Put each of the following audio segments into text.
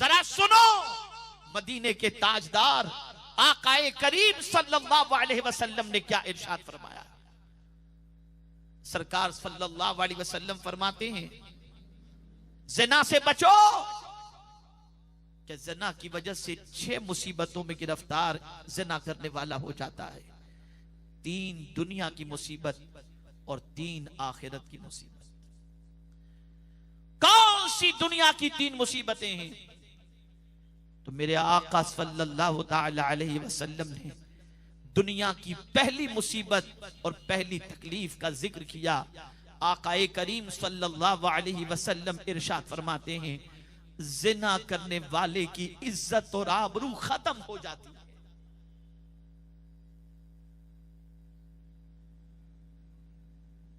जरा सुनो, मदीने के ताजदार आकाए करीम सल्लल्लाहु अलैहि वसल्लम ने क्या इरशाद फरमाया। सरकार सल्लल्लाहु अलैहि वसल्लम फरमाते हैं, ज़िना से बचो, कि ज़िना की वजह से 6 मुसीबतों में गिरफ्तार ज़िना करने वाला हो जाता है। 3 दुनिया की मुसीबत और 3 आखिरत की मुसीबत। कौन सी दुनिया की 3 मुसीबतें हैं? तो मेरे आका सल्लल्लाहु ताला अलैहि वसल्लम ने दुनिया की पहली मुसीबत और पहली तकलीफ का जिक्र किया। आकाए करीम सल्लल्लाहु अलैहि वसल्लम इरशाद फरमाते हैं, जिना करने वाले की इज्जत और आबरू खत्म हो जाती है।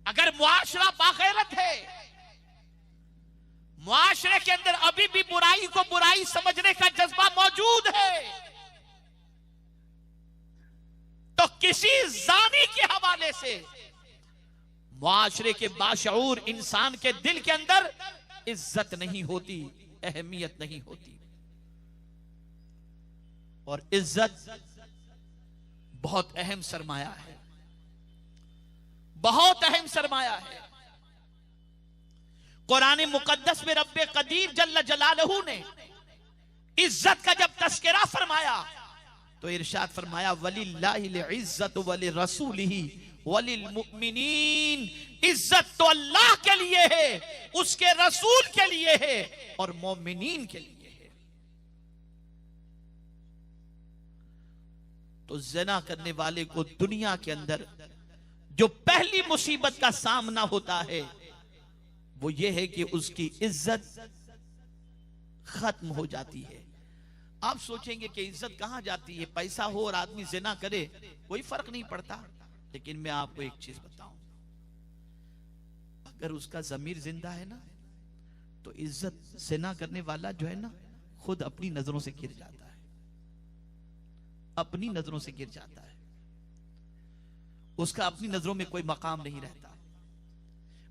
अगर मुआशरा बागैरत है, मुआशरे के अंदर अभी भी बुराई को बुराई समझने का जज्बा मौजूद है, तो किसी जानी के हवाले से मुआशरे के बाशऊर इंसान के दिल के अंदर इज्जत नहीं होती, अहमियत नहीं होती। और इज्जत बहुत अहम सरमाया है, बहुत अहम सरमाया है। कुरान मुकद्दस में रब्बे कदीर जल्ल जलालहू ने इज्जत का जब तस्करा फरमाया तो इरशाद फरमाया, वलिल्लाहिल इज्जत वलिरसूलिही वलिल मुमिनीन। इज्जत तो अल्लाह के लिए है, उसके रसूल के लिए है और मोमिनीन के लिए है। तो ज़िना करने वाले को दुनिया के अंदर जो पहली मुसीबत का सामना होता है वो ये है कि उसकी इज्जत खत्म हो जाती है। आप सोचेंगे कि इज्जत कहां जाती है, पैसा हो और आदमी ज़िना करे कोई फर्क नहीं पड़ता। लेकिन मैं आपको एक चीज बताऊं, अगर उसका ज़मीर जिंदा है ना तो इज्जत ज़िना करने वाला जो है ना खुद अपनी नजरों से गिर जाता है, अपनी नजरों से गिर जाता है। उसका अपनी नजरों में कोई मकाम नहीं रहता।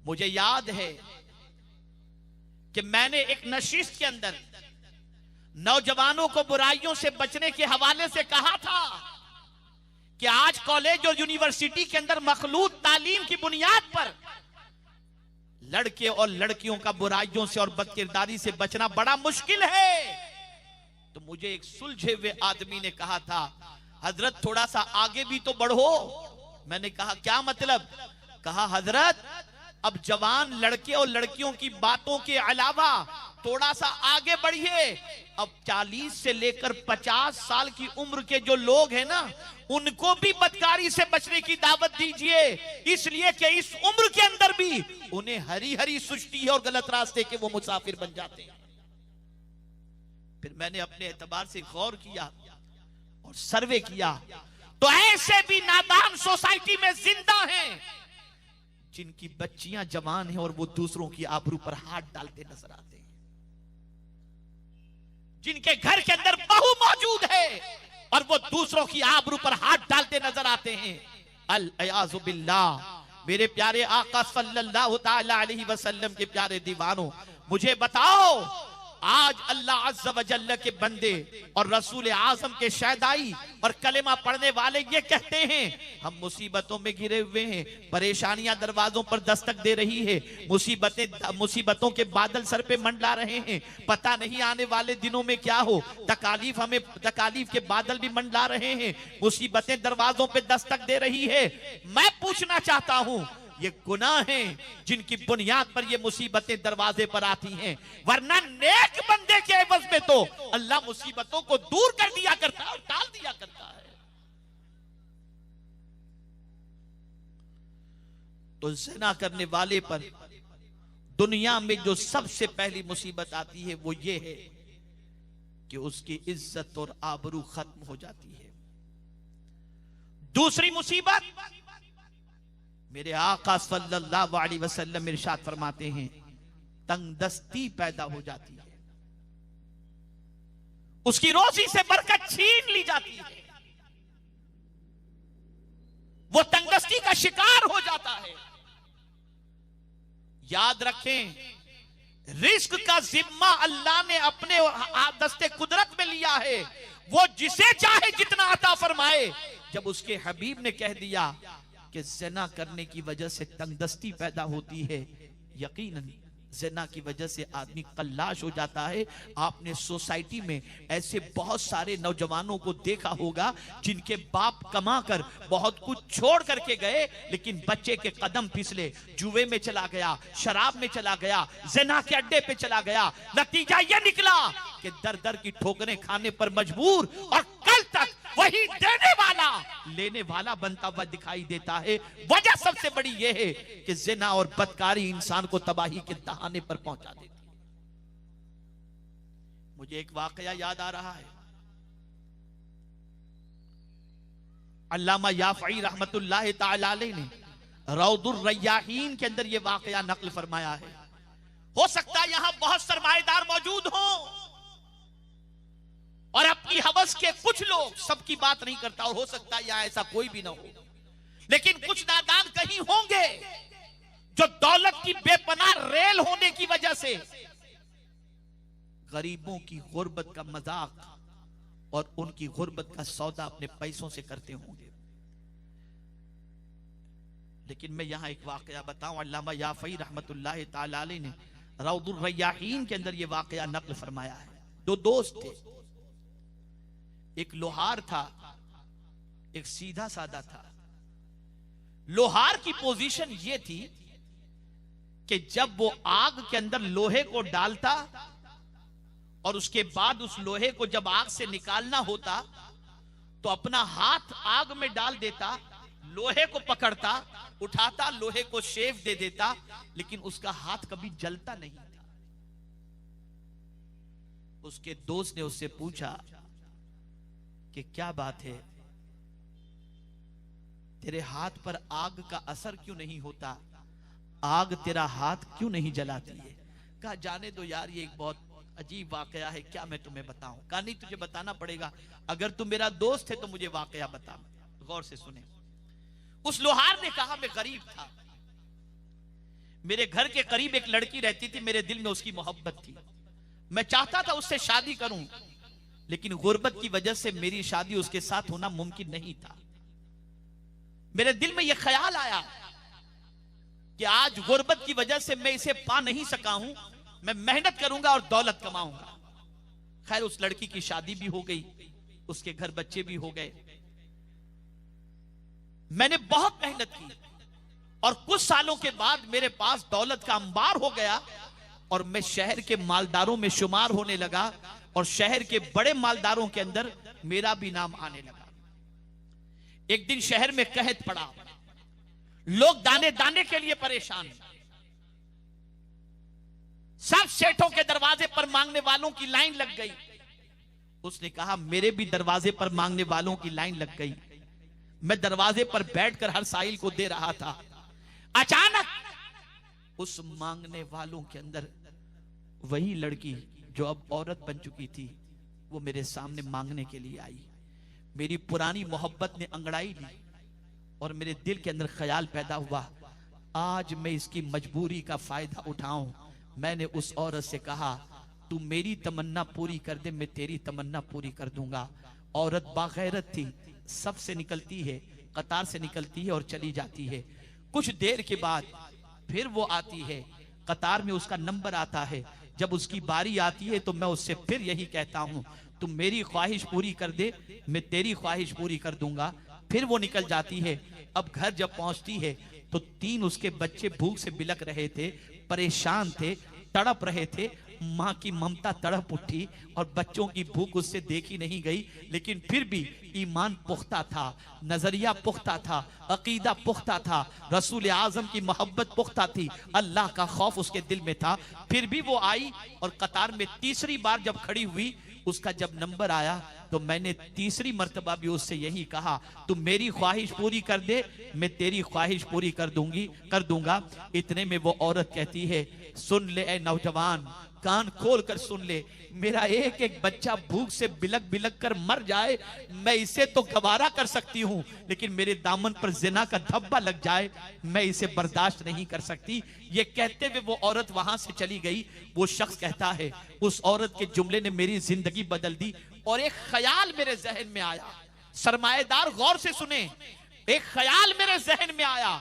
मुझे याद है कि मैंने एक नशिस्त के अंदर नौजवानों को बुराइयों से बचने के हवाले से कहा था कि आज कॉलेज और यूनिवर्सिटी के अंदर मखलूत तालीम की बुनियाद पर लड़के और लड़कियों का बुराइयों से और बदकिरदारी से बचना बड़ा मुश्किल है। तो मुझे एक सुलझे हुए आदमी ने कहा था, हजरत थोड़ा सा आगे भी तो बढ़ो। मैंने कहा क्या मतलब? कहा हजरत अब जवान लड़के और लड़कियों की बातों के अलावा थोड़ा सा आगे बढ़िए। अब 40 से लेकर 50 साल की उम्र के जो लोग हैं ना उनको भी बदकारी से बचने की दावत दीजिए, इसलिए कि इस उम्र के अंदर भी उन्हें हरी हरी सुस्ती है और गलत रास्ते के वो मुसाफिर बन जाते हैं। फिर मैंने अपने एतबार से गौर किया और सर्वे किया तो ऐसे भी नादान सोसाइटी में जिंदा हैं जिनकी बच्चियां जवान हैं और वो दूसरों की आबरू पर हाथ डालते नजर आते हैं, जिनके घर के अंदर बहू मौजूद है और वो दूसरों की आबरू पर हाथ डालते नजर आते हैं। अल-अयाज़ु बिल्लाह। मेरे प्यारे आका सल्लल्लाहु ताला अलैहि वसल्लम के प्यारे दीवानों, मुझे बताओ आज अल्लाह अज़्ज़ व जल्ल के बंदे और रसूल आज़म के शहदाई और कलेमा पढ़ने वाले ये कहते हैं हम मुसीबतों में घिरे हुए हैं, परेशानियां दरवाजों पर दस्तक दे रही है, मुसीबतों के बादल सर पे मंडला रहे हैं, पता नहीं आने वाले दिनों में क्या हो, तकालीफ के बादल भी मंडला रहे हैं, मुसीबतें दरवाजों पे दस्तक दे रही है। मैं पूछना चाहता हूं ये गुनाह हैं जिनकी बुनियाद पर ये मुसीबतें दरवाजे पर आती हैं, वरना नेक बंदे के एवज में तो अल्लाह मुसीबतों को दूर कर दिया करता है और टाल दिया करता है। तो ज़िना करने वाले पर दुनिया में जो सबसे पहली मुसीबत आती है वो ये है कि उसकी इज्जत और आबरू खत्म हो जाती है। दूसरी मुसीबत मेरे आका सल्लल्लाहु अलैहि वसल्लम इरशाद फरमाते हैं तंगदस्ती पैदा हो जाती है, उसकी रोजी से बरकत छीन ली जाती है, वो तंगदस्ती का शिकार हो जाता है। याद रखें रिस्क का जिम्मा अल्लाह ने अपने दस्ते कुदरत में लिया है, वो जिसे चाहे जितना अता फरमाए। जब उसके हबीब ने कह दिया कि ज़िना करने की वजह से तंगदस्ती पैदा होती है, यकीनन ज़िना की वजह से आदमी कल्लाश हो जाता है। आपने सोसाइटी में ऐसे बहुत सारे नौजवानों को देखा होगा जिनके बाप कमा कर बहुत कुछ छोड़ करके गए, लेकिन बच्चे के कदम फिसले, जुए में चला गया, शराब में चला गया, ज़िना के अड्डे पे चला गया। नतीजा यह निकला कि दर दर की ठोकरें खाने पर मजबूर, और कल तक वही देने वाला लेने वाला बनता हुआ दिखाई देता है। वजह सबसे बड़ी यह है कि ज़िना और बदकारी इंसान को तबाही के दहाने पर पहुंचा देती है। मुझे एक वाकया याद आ रहा है। अल्लामा याफ़ई रहमतुल्लाह ताला अलैह ने रौदुर रय्याहीन के अंदर यह वाकया नकल फरमाया है। हो सकता है यहां बहुत सरमाएदार मौजूद हो और अपनी हवस के कुछ लोग, सबकी बात नहीं करता, और हो सकता है यहां ऐसा कोई भी ना हो, लेकिन कुछ नादान कहीं होंगे जो दौलत की बेपनाह रेल होने की वजह से गरीबों की गुर्बत का मजाक और उनकी गुर्बत का सौदा अपने पैसों से करते होंगे। लेकिन मैं यहां एक वाकया बताऊं। अल्लामा याफ़ई रहमतुल्लाह ताला अलैह ने रौदुर रय्याहीन के अंदर यह वाकया नकल फरमाया है। दो दोस्त थे, एक लोहार था, एक सीधा सादा था। लोहार की पोजीशन यह थी कि जब वो आग के अंदर लोहे को डालता और उसके बाद उस लोहे को जब आग से निकालना होता तो अपना हाथ आग में डाल देता, लोहे को पकड़ता, उठाता, लोहे को शेव दे देता, लेकिन उसका हाथ कभी जलता नहीं था। उसके दोस्त ने उससे पूछा कि क्या बात है, तेरे हाथ पर आग का असर क्यों नहीं होता, आग तेरा हाथ क्यों नहीं जलाती है? कहा जाने दो यार, ये एक बहुत अजीब वाकया है, क्या मैं तुम्हें बताऊं? कहा नहीं, तुझे बताना पड़ेगा, अगर तू मेरा दोस्त है तो मुझे वाकया बता। गौर से सुने। उस लोहार ने कहा मैं गरीब था, मेरे घर के करीब एक लड़की रहती थी, मेरे दिल में उसकी मोहब्बत थी, मैं चाहता था उससे शादी करूं, लेकिन गुर्बत की वजह से मेरी शादी उसके साथ होना मुमकिन नहीं था। मेरे दिल में यह ख्याल आया कि आज गुर्बत की वजह से मैं इसे पा नहीं सका हूं, मैं मेहनत करूंगा और दौलत कमाऊंगा। खैर उस लड़की की शादी भी हो गई, उसके घर बच्चे भी हो गए। मैंने बहुत मेहनत की और कुछ सालों के बाद मेरे पास दौलत का अंबार हो गया और मैं शहर के मालदारों में शुमार होने लगा और शहर के बड़े मालदारों के अंदर मेरा भी नाम आने लगा। एक दिन शहर में कहत पड़ा, लोग दाने दाने के लिए परेशान, सब सेठों के दरवाजे पर मांगने वालों की लाइन लग गई। उसने कहा मेरे भी दरवाजे पर मांगने वालों की लाइन लग गई। मैं दरवाजे पर बैठकर हर साइल को दे रहा था। अचानक उस मांगने वालों के अंदर वही लड़की जो अब औरत बन चुकी थी, वो मेरे सामने मांगने के लिए आई। मेरी पुरानी मोहब्बत ने अंगड़ाई ली और मेरे दिल के अंदर ख्याल पैदा हुआ, आज मैं इसकी मजबूरी का फायदा उठाऊं। मैंने उस औरत से कहा तू मेरी तमन्ना पूरी कर दे, मैं तेरी तमन्ना पूरी कर दूंगा। औरत बागैरत थी, सबसे निकलती है, कतार से निकलती है और चली जाती है। कुछ देर के बाद फिर वो आती है, कतार में उसका नंबर आता है। जब उसकी बारी आती है तो मैं उससे फिर यही कहता हूं, तुम मेरी ख्वाहिश पूरी कर दे, मैं तेरी ख्वाहिश पूरी कर दूंगा। फिर वो निकल जाती है। अब घर जब पहुंचती है तो 3 उसके बच्चे भूख से बिलक रहे थे, परेशान थे, तड़प रहे थे। माँ की ममता तड़प उठी और बच्चों की भूख उससे देखी नहीं गई, लेकिन फिर भी ईमान पुख्ता था, नजरिया पुख्ता था, अकीदा पुख्ता था, रसूल आजम की मोहब्बत पुख्ता थी, अल्लाह का खौफ उसके दिल में था। फिर भी वो आई और कतार में तीसरी बार जब खड़ी हुई, उसका जब नंबर आया तो मैंने तीसरी मर्तबा भी उससे यही कहा, तू मेरी ख्वाहिश पूरी कर दे, मैं तेरी ख्वाहिश पूरी कर दूंगा। इतने में वो औरत कहती है, सुन ले ए नौजवान, कान खोल कर सुन ले, मेरा एक एक बच्चा भूख से बिलक बिलक कर मर जाए, मैं इसे तो गवारा कर सकती हूं, लेकिन मेरे दामन पर जिना का धब्बा लग जाए, मैं इसे बर्दाश्त नहीं कर सकती। ये कहते हुए वो औरत वहां से चली गई। वो शख्स कहता है, उस औरत के जुमले ने मेरी जिंदगी बदल दी। और एक ख्याल मेरे जहन में आया, सरमाएदार गौर से सुने, एक ख्याल मेरे जहन में आया,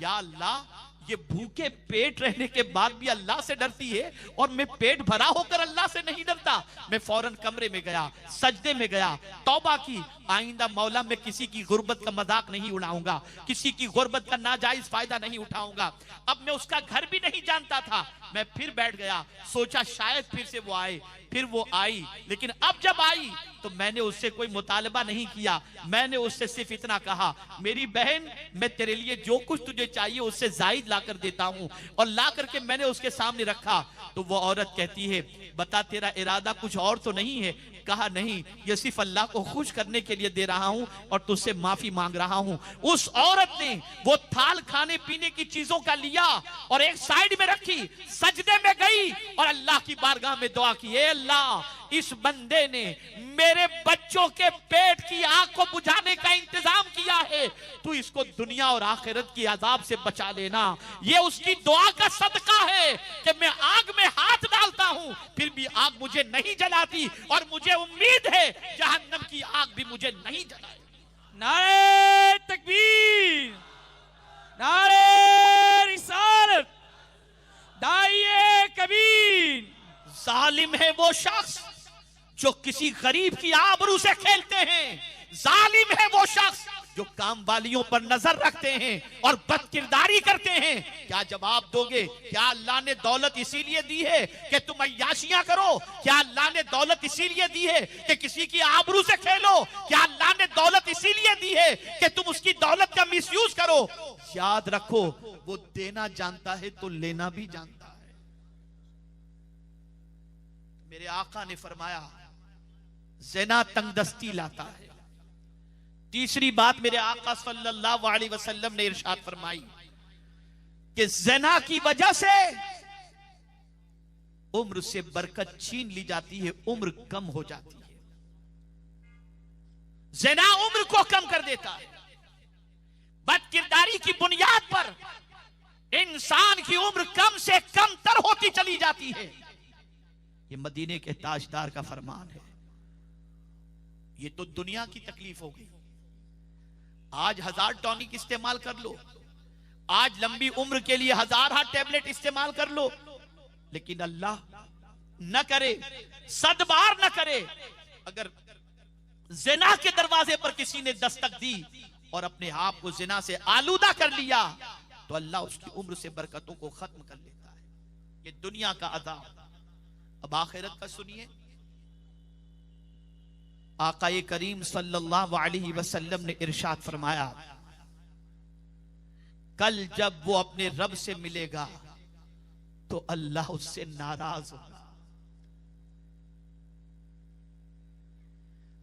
या अल्लाह, ये भूखे पेट रहने के बाद भी अल्लाह से डरती है और मैं पेट भरा होकर अल्लाह से नहीं डरता। मैं फौरन कमरे में गया, सजदे में गया, तौबा की, आइंदा मौला मैं किसी की गुर्बत का मजाक नहीं उड़ाऊंगा, किसी की गुर्बत का नाजायज फायदा नहीं उठाऊंगा। अब मैं उसका घर भी नहीं जानता था। मैं फिर बैठ गया, सोचा शायद फिर से वो आए। फिर वो आई, लेकिन अब जब आई तो मैंने उससे कोई मुतालबा नहीं किया। मैंने उससे सिर्फ इतना कहा, मेरी बहन, मैं तेरे लिए जो कुछ तुझे चाहिए उससे जायद ला कर देता हूं। और ला करके मैंने उसके सामने रखा। तो वो औरत कहती है, बता तेरा इरादा कुछ और तो नहीं है? कहा नहीं, ये सिर्फ अल्लाह को खुश करने के लिए दे रहा हूं और तुझसे माफी मांग रहा हूं। उस औरत ने वो थाल खाने पीने की चीजों का लिया और एक साइड में रखी, सजदे में गई और अल्लाह की बारगाह में दुआ की, ए अल्लाह, इस बंदे ने मेरे बच्चों के पेट की आग को बुझाने का इंतजाम किया है, तू इसको दुनिया और आखिरत की अजाब से बचा लेना। ये उसकी दुआ का सदका है कि मैं आग में हाथ डालता हूं फिर भी आग मुझे नहीं जलाती, और मुझे उम्मीद है जहन्नम की आग भी मुझे नहीं जलाए। नारे तकबीर, नारे रिसालत, दाइए कबीर। जालिम है वो शख्स जो किसी गरीब की आबरू से खेलते हैं। जालिम है वो शख्स जो काम वालियों पर नजर रखते हैं और बदकिरदारी करते हैं। क्या जवाब दोगे? क्या अल्लाह ने दौलत इसीलिए दी है कि तुम अय्याशियां करो? क्या अल्लाह ने दौलत इसीलिए दी है कि किसी की आबरू से खेलो? क्या अल्लाह ने दौलत इसीलिए दी है कि तुम उसकी दौलत का मिसयूज करो? याद रखो, वो देना जानता है तो लेना भी जानता है। मेरे आका ने फरमाया, ज़िना तंगदस्ती लाता है। तीसरी बात मेरे आका सल्लल्लाहु अलैहि वसल्लम ने इरशाद फरमाई कि ज़िना की वजह से उम्र से बरकत छीन ली जाती है, उम्र कम हो जाती है। ज़िना उम्र को कम कर देता है। बदकिरदारी की बुनियाद पर इंसान की उम्र कम से कम तर होती चली जाती है। ये मदीने के ताजदार का फरमान है। ये तो दुनिया की तकलीफ हो गई। आज 1000 टॉनिक इस्तेमाल कर लो, आज लंबी उम्र के लिए 1000 टैबलेट इस्तेमाल कर लो, लेकिन अल्लाह न करे, सदबार न करे, अगर ज़िना के दरवाजे पर किसी ने दस्तक दी और अपने आप को ज़िना से आलूदा कर लिया, तो अल्लाह उसकी उम्र से बरकतों को खत्म कर लेता है। ये दुनिया का अज़ाब। अब आखिरत का सुनिए। आकाए करीम सल्लल्लाहु अलैहि वसल्लम ने इरशाद फरमाया, कल जब वो अपने रब से मिलेगा तो अल्लाह उससे नाराज होगा।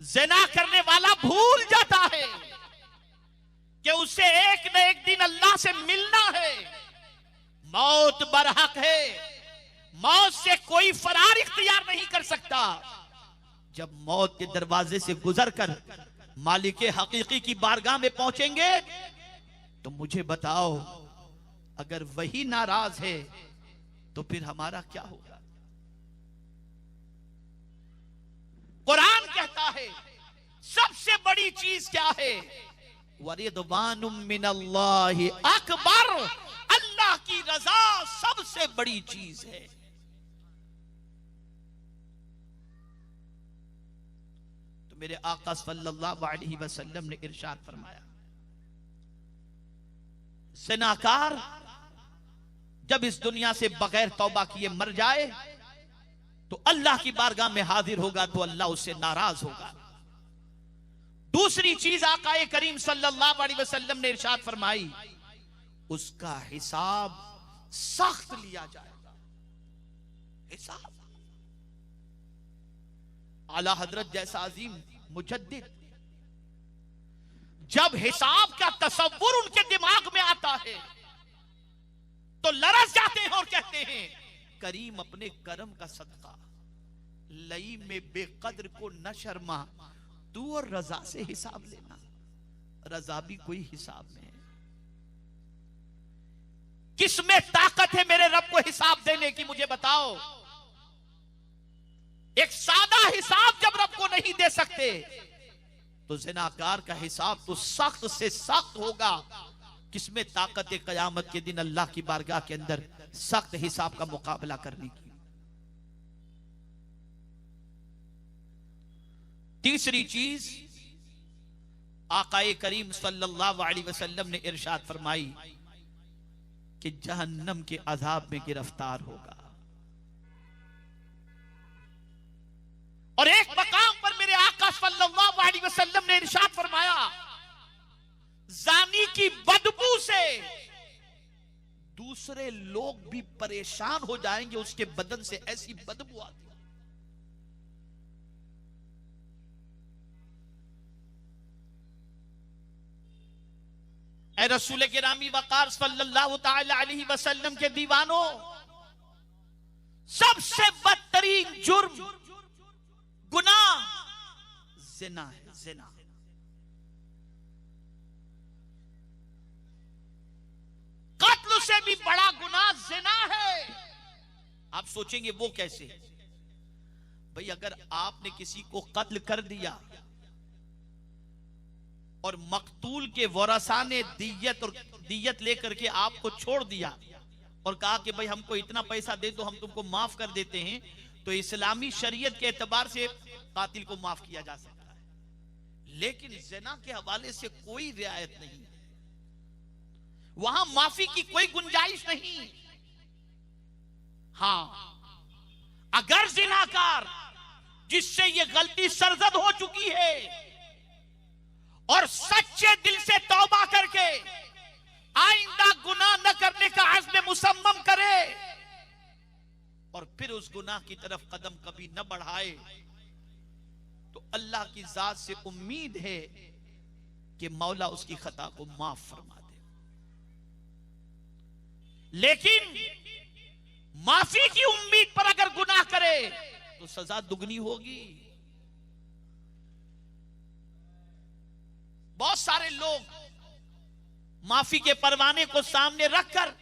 ज़िना करने वाला भूल जाता है कि उसे एक न एक दिन अल्लाह से मिलना है। मौत बरहक है, मौत से कोई फरार इख्तियार नहीं कर सकता। जब मौत के दरवाजे से गुजरकर मालिक हकीकी की बारगाह में पहुंचेंगे तो मुझे बताओ, अगर वही नाराज है तो फिर हमारा क्या होगा? कुरान कहता है सबसे बड़ी चीज क्या है? वरिदवानुम मिनल्लाहि अकबर, अल्लाह की रजा सबसे बड़ी चीज है। तो मेरे आका सल्लल्लाहु अलैहि वसल्लम ने इरशाद फरमाया, ज़िनाकार जब इस दुनिया से बगैर तौबा किए मर जाए तो अल्लाह की बारगाह में हाजिर होगा तो अल्लाह उससे नाराज होगा। दूसरी चीज आकाए करीम सल्लल्लाहु अलैहि वसल्लम ने इरशाद फरमाई, उसका हिसाब सख्त लिया जाएगा। हिसाब। आला हजरत जैसा अजीम मुजद्दिद जब हिसाब का तसव्वुर उनके दिमाग में आता है तो लरस जाते हैं और कहते हैं, करीम अपने करम का सदका, लई में बेकद्र को न शर्मा, तू और रजा से हिसाब लेना। रजा भी कोई हिसाब में है। किसमें ताकत है मेरे रब को हिसाब देने की, मुझे बताओ। एक सादा हिसाब जब रब को नहीं दे सकते, तो ज़िनाकार का हिसाब तो सख्त से सख्त होगा। किसमें ताकत है कयामत के दिन अल्लाह की बारगाह के अंदर सख्त हिसाब का मुकाबला करने की। तीसरी चीज आकाए करीम सल्लल्लाहु अलैहि वसल्लम ने इरशाद फरमाई कि जहन्नम के अजाब में गिरफ्तार होगा। और एक मकाम पर मेरे आका सल्लल्लाहु अलैहि वसल्लम ने इरशाद फरमाया, जानी की बदबू से दूसरे लोग भी परेशान हो जाएंगे, उसके बदन से ऐसी बदबू आती। ऐ रसूल गिरामी वक़ार सल्लल्लाहु ताला अलैहि वसल्लम के दीवानों, सबसे बदतरीन जुर्म गुनाह ज़िना है। ज़िना कत्ल से भी बड़ा गुनाह ज़िना है। आप सोचेंगे वो कैसे? भाई अगर आपने किसी को कत्ल कर दिया और मकतूल के वरसा ने दियत लेकर के आपको छोड़ दिया और कहा कि भाई हमको इतना पैसा दे दो, हम तुमको माफ कर देते हैं, तो इस्लामी शरीयत के एतबार से कातिल को माफ किया जा सकता है। लेकिन ज़िना के हवाले से कोई रियायत नहीं, वहां माफी की कोई गुंजाइश नहीं। हां, अगर ज़िनाकार जिससे ये गलती सरजद हो चुकी है और सच्चे दिल से तौबा करके आइंदा गुनाह न करने का अज़्म मुसम्मम करे और फिर उस गुनाह की तरफ कदम कभी न बढ़ाए, तो अल्लाह की जात से उम्मीद है कि मौला उसकी खता को माफ फरमा दे। लेकिन माफी की उम्मीद पर अगर गुनाह करे तो सजा दुगनी होगी। बहुत सारे लोग माफी के परवाने को सामने रखकर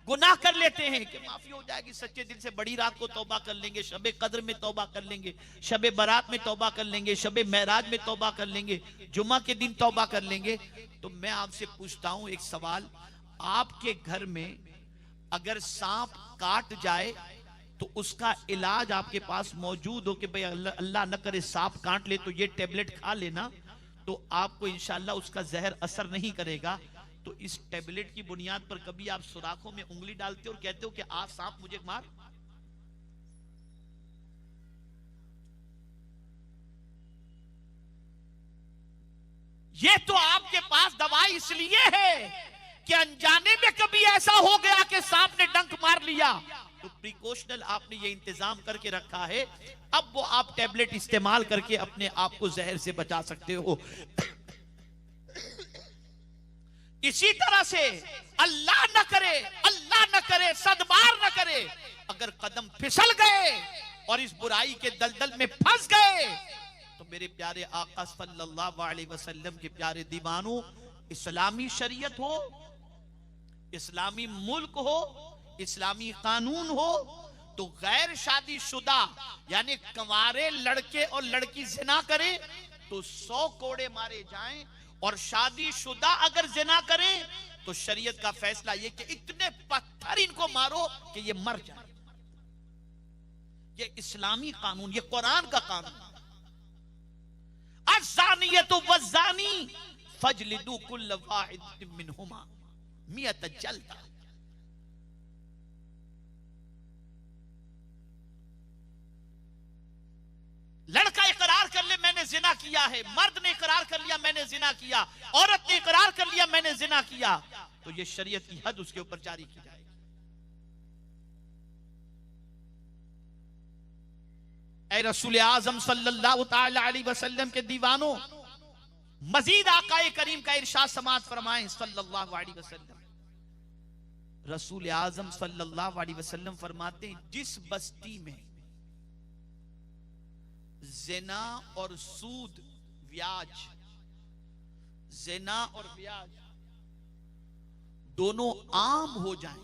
गुनाह कर लेते हैं कि माफी हो जाएगी, सच्चे दिल से बड़ी रात को तौबा कर लेंगे, शबे कद्र में तौबा कर लेंगे, शबे बारात में तौबा कर लेंगे, शबे महराज में तौबा कर लेंगे, जुमा के दिन तौबा कर लेंगे। तो मैं आपसे पूछता हूं एक सवाल, आपके घर में अगर सांप काट जाए तो उसका इलाज आपके पास मौजूद हो कि भाई अल्लाह न करे सांप काट ले तो ये टेबलेट खा लेना, तो आपको इंशाल्लाह उसका जहर असर नहीं करेगा, तो इस टेबलेट की बुनियाद पर कभी आप सुराखों में उंगली डालते हो और कहते हो कि आप सांप मुझे मार? ये तो आपके पास दवाई इसलिए है कि अनजाने में कभी ऐसा हो गया कि सांप ने डंक मार लिया, तो प्रिकॉशनल आपने ये इंतजाम करके रखा है, अब वो आप टेबलेट इस्तेमाल करके अपने आप को जहर से बचा सकते हो। इसी तरह से अल्लाह न करे सदबार न करे, अगर कदम फिसल गए और इस बुराई के दलदल में फंस गए, तो मेरे प्यारे आका सल्लल्लाहु अलैहि वसल्लम के प्यारे दीवानों, इस्लामी शरीयत हो, इस्लामी मुल्क हो, इस्लामी कानून हो, तो गैर शादीशुदा यानी कंवारे लड़के और लड़की जिना करे तो 100 कोड़े मारे जाएं, और शादीशुदा अगर जिना करे तो शरीयत का फैसला ये कि इतने पत्थर इनको मारो कि ये मर जाए। ये इस्लामी कानून, ये कुरान का कानून। अज़्ज़ानियतु वज़्ज़ानी फजलिदू कुल्ल वाहिद मिनहुमा मियत जल्दा। लड़का इकरार कर ले मैंने जिना किया है, मर्द ने इकरार कर लिया मैंने जिना किया, औरत ने इकरार कर लिया मैंने जिना किया, तो ये शरीयत की हद उसके ऊपर जारी की जाएगी। ऐ रसूल आजम सल्लल्लाहु ताला अलैहि वसल्लम के दीवानों, मजीद आकाए करीम का इरशाद समाअत फरमाएं सल्लल्लाहु अलैहि वसल्लम, रसूल आजम सल्लल्लाहु अलैहि वसल्लम फरमाते हैं, जिस बस्ती में ज़िना और सूद, ब्याज, ज़िना और ब्याज दोनों आम हो जाएं,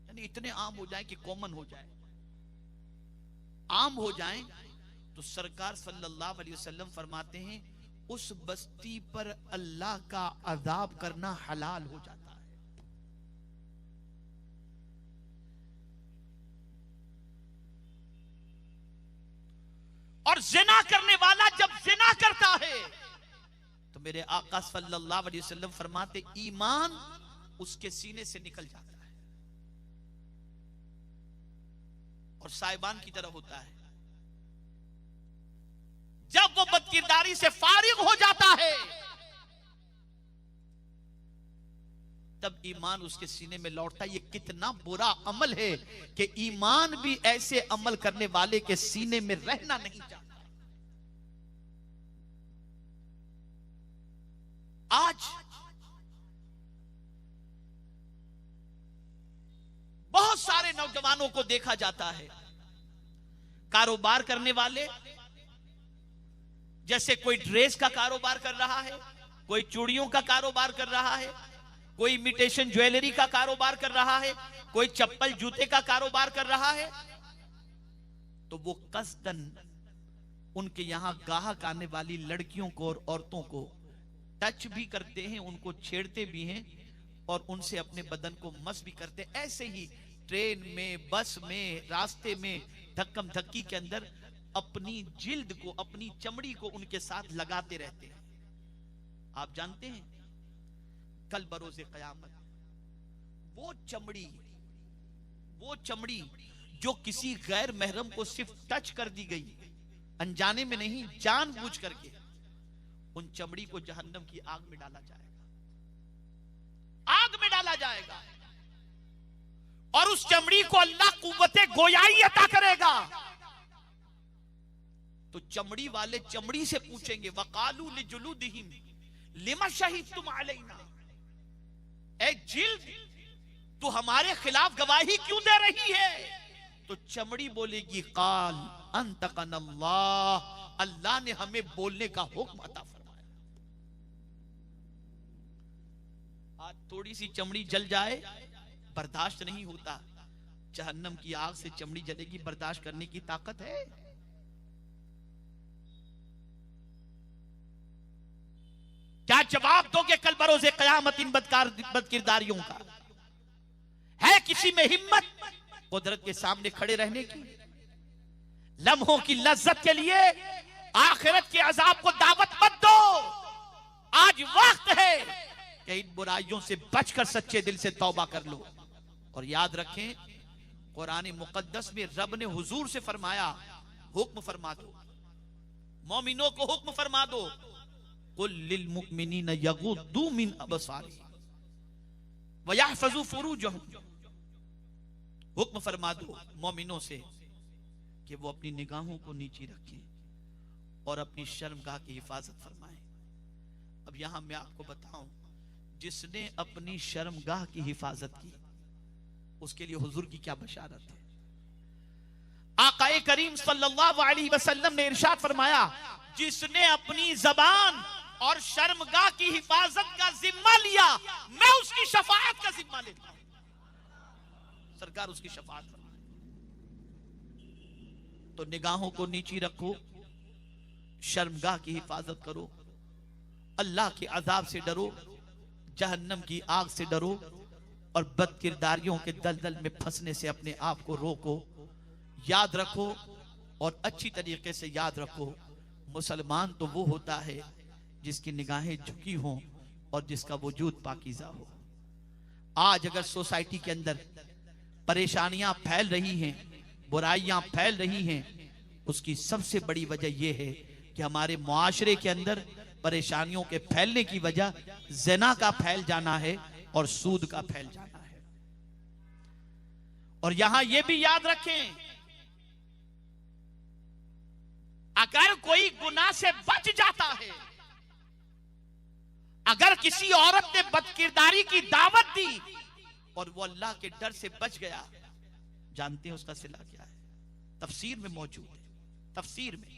यानी इतने आम हो जाएं कि कॉमन हो जाए, आम हो जाएं, तो सरकार सल्लल्लाहु अलैहि वसल्लम फरमाते हैं उस बस्ती पर अल्लाह का अज़ाब करना हलाल हो जाता है। और ज़िना करने वाला जब ज़िना करता है तो मेरे आका सल्लल्लाहु अलैहि वसल्लम फरमाते ईमान उसके सीने से निकल जाता है और साइबान की तरह होता है। जब वो बदकिरदारी से फारिग हो जाता है तब ईमान उसके सीने में लौटता है। ये कितना बुरा अमल है कि ईमान भी ऐसे अमल करने वाले के सीने में रहना नहीं चाहता। आज बहुत सारे नौजवानों को देखा जाता है, कारोबार करने वाले, जैसे कोई ड्रेस का कारोबार कर रहा है, कोई चूड़ियों का कारोबार कर रहा है, कोई इमिटेशन ज्वेलरी का कारोबार कर रहा है, कोई चप्पल जूते का कारोबार कर रहा है, तो वो कसदन उनके यहां गाहक आने वाली लड़कियों को और औरतों को टच भी करते हैं, उनको छेड़ते भी हैं और उनसे अपने बदन को मस भी करते हैं। ऐसे ही ट्रेन में, बस में, रास्ते में, धक्कम धक्की के अंदर अपनी जिल्द को, अपनी चमड़ी को उनके साथ लगाते रहते हैं। आप जानते हैं कल बरोज़े क़यामत वो चमड़ी जो किसी गैर महरम को सिर्फ टच कर दी गई, अनजाने में नहीं, जानबूझ करके, उन चमड़ी को जहन्नम की आग में डाला जाएगा, आग में डाला जाएगा और उस चमड़ी को अल्लाह कुव्वते गोयाई अता करेगा। तो चमड़ी वाले चमड़ी से पूछेंगे वकालू लिजुलूदिहिम लिमा शहीदतुम अलैना, ए जिल्द तू हमारे खिलाफ गवाही क्यों दे रही है? तो चमड़ी बोलेगी काल अंतकनल्लाह, अल्लाह ने हमें बोलने का हुक्म अता फरमाया। आज थोड़ी सी चमड़ी जल जाए बर्दाश्त नहीं होता, जहन्नम की आग से चमड़ी जलेगी, बर्दाश्त करने की ताकत है? क्या जवाब दोगे कल बरोज़े क़यामत इन बदकिरदारियों का? है किसी में हिम्मत कुदरत के सामने खड़े रहने की? लम्हों की लज्जत के लिए आखिरत के अजाब को दावत मत दो। आज वक्त है कि इन बुराइयों से बचकर सच्चे दिल से तौबा कर लो। और याद रखें, कुरान मुकद्दस में रब ने हुजूर से फरमाया, हुक्म फरमा दो, मोमिनों को हुक्म फरमा दो, कुल लिल मुमिनीन यगुद्दू मिन अबसारिहिम व यहफज़ू फुरूजहुम, हुक्म फरमा दो मोमिनों से कि वो अपनी निगाहों को नीची रखें और अपनी शर्मगाह की हिफाजत फरमाएं। अब यहां मैं आपको बताऊं, जिसने अपनी शर्मगाह की हिफाजत की उसके लिए हुजूर की क्या बशारत है। आकाए करीम सल्लल्लाहु अलैहि वसल्लम ने इरशाद फरमाया, जिसने अपनी जबान और शर्मगाह की हिफाजत का जिम्मा लिया, मैं उसकी शफाअत का जिम्मा लेता हूं। सरकार उसकी शफाअत फरमाए। तो निगाहों को नीची रखो, शर्मगाह की हिफाजत करो, अल्लाह के अजाब से डरो, जहन्नम की आग से डरो और बदकिरदारियों के दलदल में फंसने से अपने आप को रोको। याद रखो और अच्छी तरीके से याद रखो, मुसलमान तो वो होता है जिसकी निगाहें झुकी हों और जिसका वजूद पाकीज़ा हो। आज अगर सोसाइटी के अंदर परेशानियां फैल रही हैं, बुराइयां फैल रही हैं, उसकी सबसे बड़ी वजह यह है कि हमारे मुआशरे के अंदर परेशानियों के फैलने की वजह ज़िना का फैल जाना है और सूद का फैल जाना है। और यहां यह भी याद रखें, अगर कोई गुनाह से बच जाता है, अगर किसी औरत ने बदकिरदारी की दावत दी और वो अल्लाह के डर से बच गया, जानते हैं उसका सिला क्या है? तफसीर में मौजूद है। तफसीर में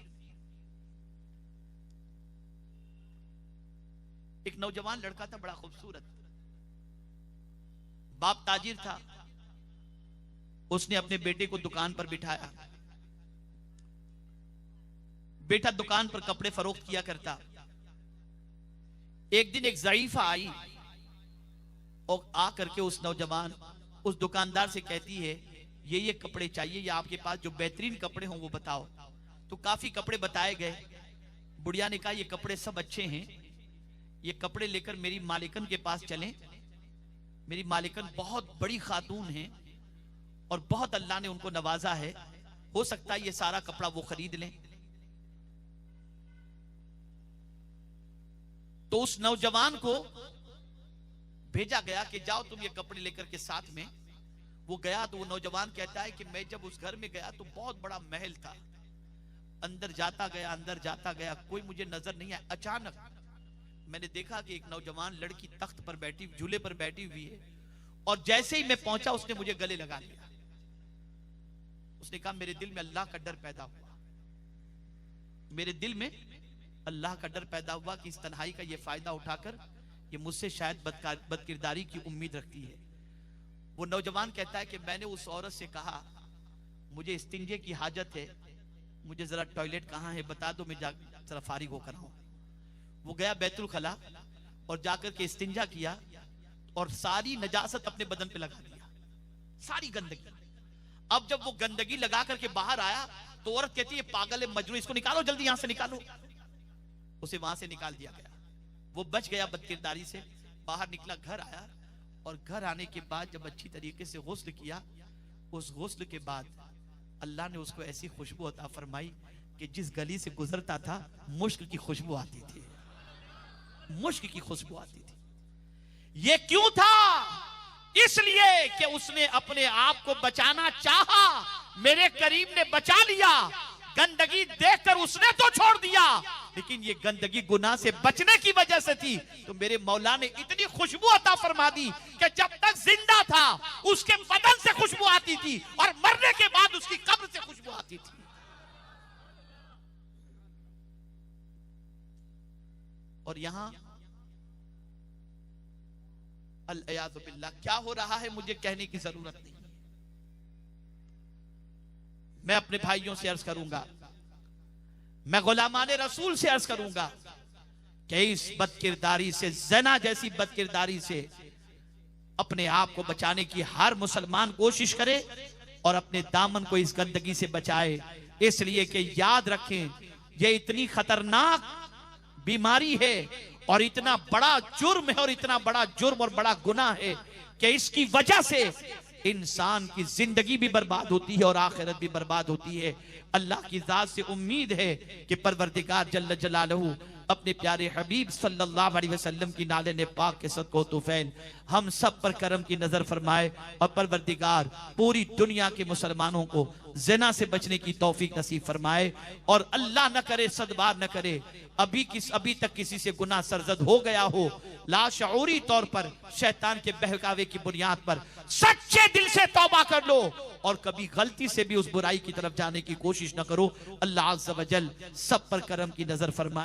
एक नौजवान लड़का था, बड़ा खूबसूरत, बाप ताजिर था। उसने अपने बेटे को दुकान पर बिठाया। बेटा दुकान पर कपड़े फरोख्त किया करता। एक दिन एक ज़ईफा आई और आकर के उस नौजवान उस दुकानदार से कहती है, ये कपड़े चाहिए, या आपके पास जो बेहतरीन कपड़े हों वो बताओ। तो काफी कपड़े बताए गए। बुढ़िया ने कहा, ये कपड़े सब अच्छे हैं, ये कपड़े लेकर मेरी मालिकन के पास चलें। मेरी मालिकन बहुत बड़ी खातून है और बहुत अल्लाह ने उनको नवाजा है, हो सकता है ये सारा कपड़ा वो खरीद लें। तो उस नौजवान को भेजा गया कि जाओ तुम ये कपड़े लेकर के साथ में। वो गया तो वो नौजवान कहता है कि मैं जब उस घर में गया तो बहुत बड़ा महल था। अंदर जाता गया, कोई मुझे नजर नहीं आया। अचानक मैंने देखा कि एक नौजवान लड़की तख्त पर बैठी, झूले पर बैठी हुई है, और जैसे ही मैं पहुंचा उसने मुझे गले लगा लिया। उसने कहा, मेरे दिल में अल्लाह का डर पैदा हुआ, मेरे दिल में अल्लाह का डर पैदा हुआ कि इस तन्हाई का ये फायदा उठाकर ये मुझसे शायद बदकिरदारी की उम्मीद रखती है। वो नौजवान कहता है कि मैंने उस औरत से कहा, मुझे इस्तिंजे की हाजत है, मुझे जरा टॉयलेट कहाँ है बता दो, मैं जरा फारिग होकर आऊं। वो गया बैतुल खला और जाकर के इस्तिंजा किया और सारी नजासत अपने बदन पे लगा दिया, सारी गंदगी। अब जब वो गंदगी लगा करके बाहर आया तो औरत कहती है, पागल है, मजनून, इसको निकालो, जल्दी यहां से निकालो। उसे वहां से निकाल दिया गया। वो बच गया बदकिरदारी से, बाहर निकला, घर आया, और घर आने के बाद जब अच्छी तरीके से गुस्ल किया, उस गुस्ल के बाद अल्लाह ने उसको ऐसी खुशबू अता फरमाई कि जिस गली से गुजरता था मुश्क की खुशबू आती थी, मुश्क की खुशबू आती थी। ये क्यों था? इसलिए कि उसने अपने आप को बचाना चाहा, मेरे करीम ने बचा लिया। गंदगी देखकर उसने तो छोड़ दिया, लेकिन ये गंदगी गुनाह से बचने की वजह से थी। तो मेरे मौला ने इतनी खुशबू अता फरमा दी कि जब तक जिंदा था उसके बदन से खुशबू आती थी और मरने के बाद उसकी कब्र से खुशबू आती थी। और यहां अल-इयाज़ु बिल्लाह क्या हो रहा है मुझे कहने की जरूरत नहीं। मैं अपने भाइयों से अर्ज करूंगा, मैं गुलामाने रसूल से अर्ज करूंगा कि इस बदकिरदारी से, ज़िना जैसी बदकिरदारी से अपने आप को बचाने की हर मुसलमान कोशिश करे और अपने दामन को इस गंदगी से बचाए। इसलिए कि याद रखें, ये इतनी खतरनाक बीमारी है और इतना बड़ा जुर्म है, और इतना बड़ा जुर्म और बड़ा गुनाह है कि इसकी वजह से इंसान की जिंदगी भी बर्बाद होती है और आखिरत भी बर्बाद होती है। अल्लाह की जात से उम्मीद है कि परवरदिगार जल्ल जलालहू अपने प्यारे हबीब सल्लल्लाहु अलैहि वसल्लम की नाले ने पाक के सदको तुफैन हम सब पर करम की नजर फरमाए, और परवरदिगार पूरी दुनिया के मुसलमानों को ज़िना से बचने की तौफीक नसीब फरमाए। और अल्लाह न करे, सदबार न करे, अभी तक किसी से गुनाह सरजद हो गया हो, लाशऊरी तौर पर शैतान के बहकावे की बुनियाद पर सच्चे दिल से तौबा कर लो और कभी गलती से भी उस बुराई की तरफ जाने की कोशिश न करो। अल्लाह अज़्ज़ व जल सब पर करम की नजर फरमाए।